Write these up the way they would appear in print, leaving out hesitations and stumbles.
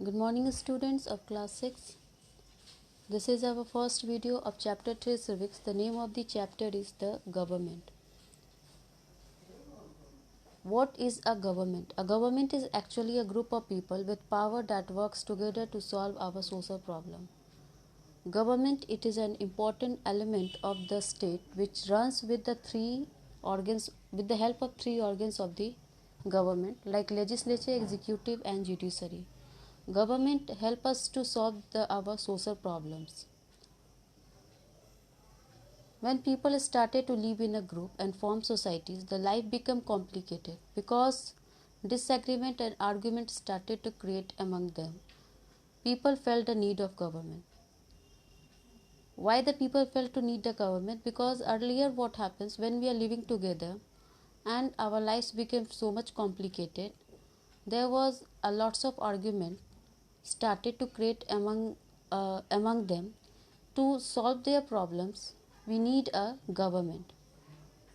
Good morning, students of class 6. This is our first video of chapter 3 civics. The name of the chapter is the government. What is a government? A government is actually a group of people with power that works together to solve our social problem. Government, it is an important element of the state which runs with the help of three organs of the government like legislature, executive and judiciary. Government help us to solve our social problems. When people started to live in a group and form societies, the life became complicated because disagreement and argument started to create among them. People felt the need of government. Why the people felt to need the government? Because earlier what happens when we are living together and our lives became so much complicated, there was a lots of argument started to create among them. To solve their problems, we need a government,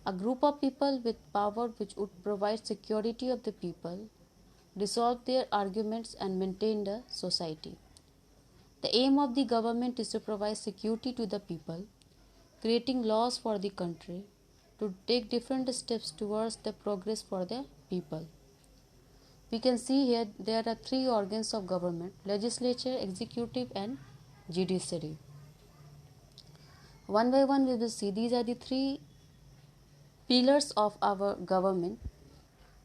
a group of people with power which would provide security of the people, resolve their arguments and maintain the society. The aim of the government is to provide security to the people, creating laws for the country, to take different steps towards the progress for the people. We can see here there are three organs of government: legislature, executive and judiciary. One by one we will see these are the three pillars of our government.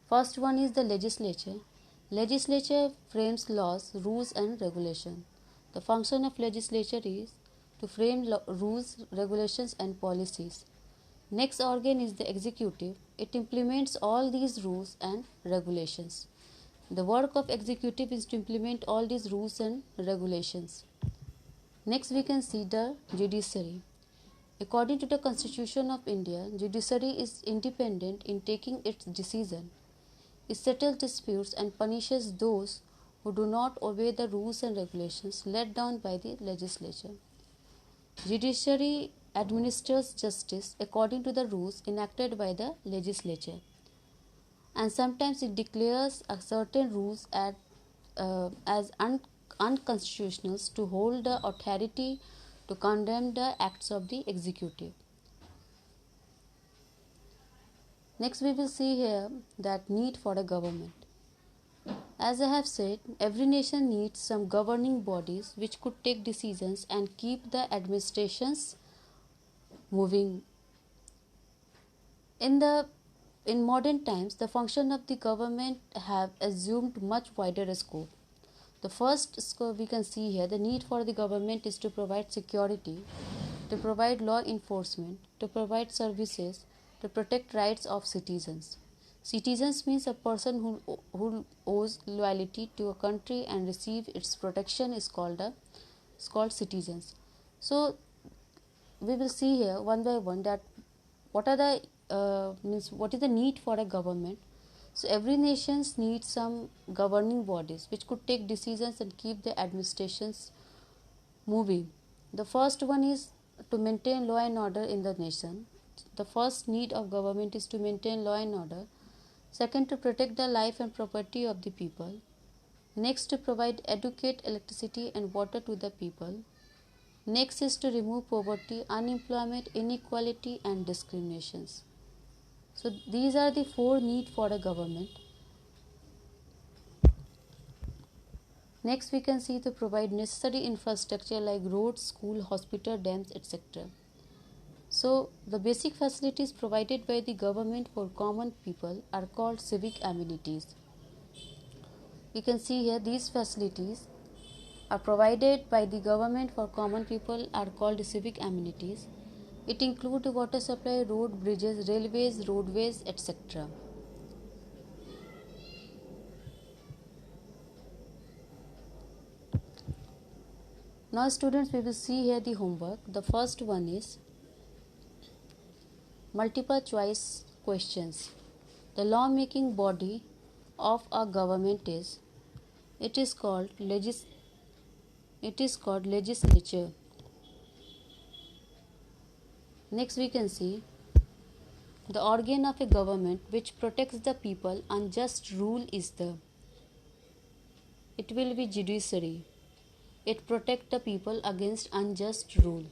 First one is the legislature. Legislature frames laws, rules and regulations. The function of legislature is to frame rules, regulations and policies. Next organ is the executive. It implements all these rules and regulations. The work of executive is to implement all these rules and regulations. Next we can see the judiciary. According to the Constitution of India, judiciary is independent in taking its decision. It settles disputes and punishes those who do not obey the rules and regulations laid down by the legislature. Judiciary administers justice according to the rules enacted by the legislature, and sometimes it declares a certain rules as unconstitutional to hold the authority to condemn the acts of the executive. Next we will see here that need for a government. As I have said, every nation needs some governing bodies which could take decisions and keep the administrations moving. In modern times, the function of the government have assumed much wider scope. The first scope we can see here, the need for the government is to provide security, to provide law enforcement, to provide services, to protect rights of citizens. Citizens means a person who owes loyalty to a country and receive its protection is called citizens. So we will see here one by one that what is the need for a government. So every nation needs some governing bodies which could take decisions and keep the administrations moving. The first one is to maintain law and order in the nation. The first need of government is to maintain law and order. Second, to protect the life and property of the people. Next, to provide adequate electricity and water to the people. Next is to remove poverty, unemployment, inequality and discriminations. So these are the four needs for a government. Next we can see to provide necessary infrastructure like roads, school, hospital, dams, etc. So the basic facilities provided by the government for common people are called civic amenities. You can see here these facilities are provided by the government for common people are called civic amenities. It includes water supply, road, bridges, railways, roadways, etc. Now students, we will see here the homework. The first one is multiple choice questions. The law-making body of a government is called legislature. Next we can see the organ of a government which protects the people. Unjust rule It will be judiciary. It protect the people against unjust rule.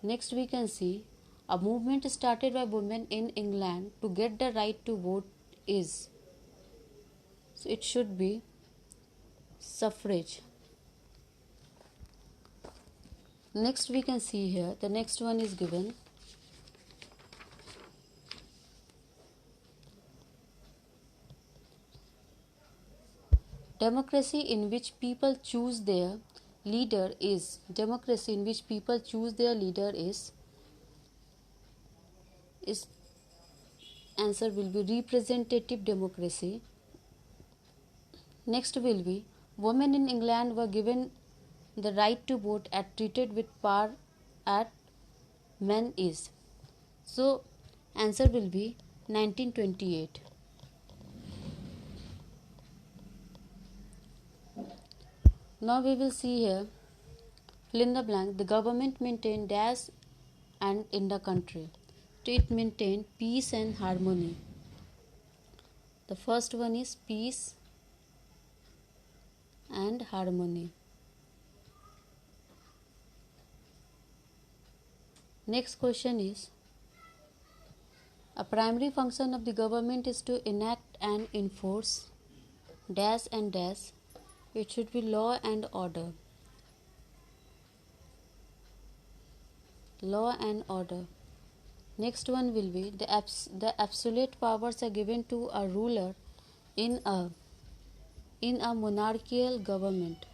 Next we can see a movement started by women in England to get the right to vote is. So it should be suffrage. Next we can see here, the next one is given. Democracy in which people choose their leader is. Democracy in which people choose their leader is answer will be representative democracy. Next will be women in England were given the right to vote and treated with power at men is. So answer will be 1928. Now we will see here, fill in the blank, the government maintained dash and in the country. It maintained peace and harmony. The first one is peace and harmony. Next question is, a primary function of the government is to enact and enforce dash and dash. It should be law and order. Law and order. Next one will be the absolute powers are given to a ruler in a monarchical government.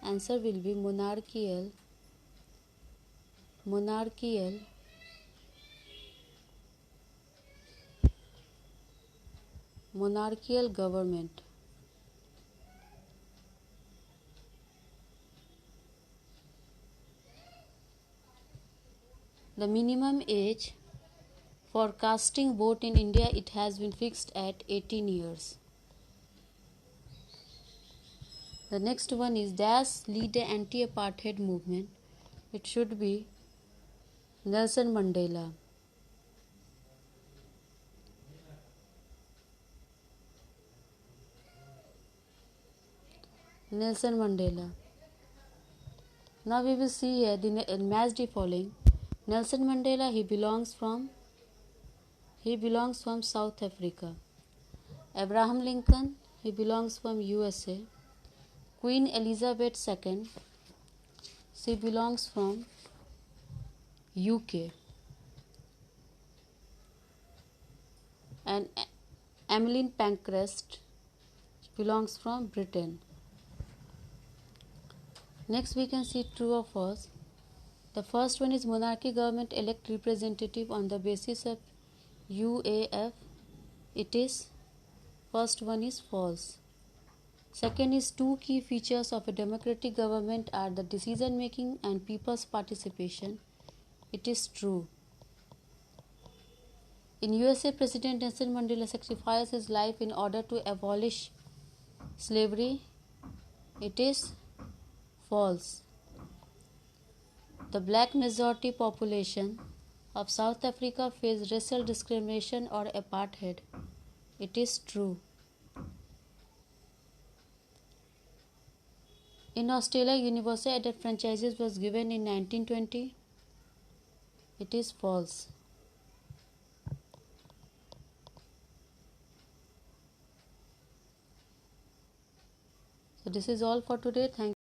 Answer will be monarchical government. The minimum age for casting vote in India, it has been fixed at 18 years. The next one is dash lead the anti-apartheid movement. It should be Nelson Mandela. Nelson Mandela. Now we will see here the match the following. Nelson Mandela, he belongs from South Africa. Abraham Lincoln, he belongs from USA. Queen Elizabeth II, she belongs from UK. And Emmeline Pankhurst belongs from Britain. Next we can see true or false. The first one is monarchy government elect representative on the basis of UAF. It is first one is false. Second is two key features of a democratic government are the decision making and people's participation. It is true. In USA, President Nelson Mandela sacrificed his life in order to abolish slavery. It is false. The black majority population of South Africa faced racial discrimination or apartheid. It is true. In Australia, universal adult franchises was given in 1920. It is false. So this is all for today. Thank you.